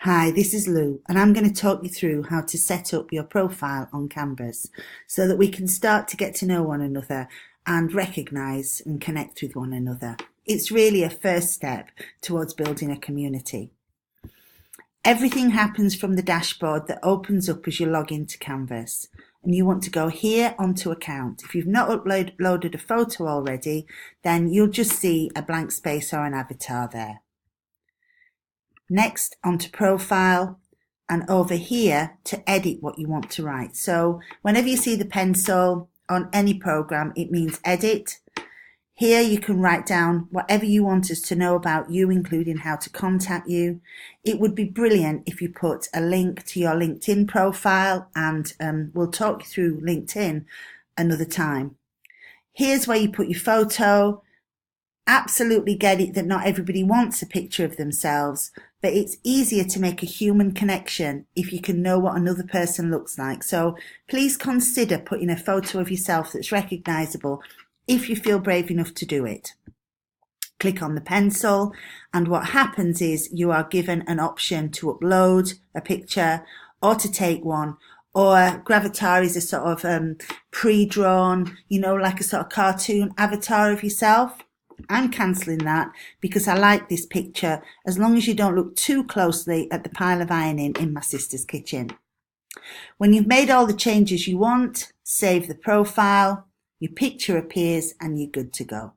Hi, this is Lou, and I'm going to talk you through how to set up your profile on Canvas so that we can start to get to know one another and recognise and connect with one another. It's really a first step towards building a community. Everything happens from the dashboard that opens up as you log into Canvas, and you want to go here onto account. If you've not uploaded a photo already, then you'll just see a blank space or an avatar there. Next, onto profile, and over here to edit what you want to write. So whenever you see the pencil on any program, it means edit. Here you can write down whatever you want us to know about you, including how to contact you. It would be brilliant if you put a link to your LinkedIn profile, and we'll talk you through LinkedIn another time. Here's where you put your photo. Absolutely get it that not everybody wants a picture of themselves, but it's easier to make a human connection if you can know what another person looks like. So please consider putting a photo of yourself that's recognisable if you feel brave enough to do it. Click on the pencil, and what happens is you are given an option to upload a picture or to take one. Or Gravatar is a sort of pre-drawn, like a sort of cartoon avatar of yourself. I'm cancelling that because I like this picture, as long as you don't look too closely at the pile of ironing in my sister's kitchen. When you've made all the changes you want, save the profile, your picture appears, and you're good to go.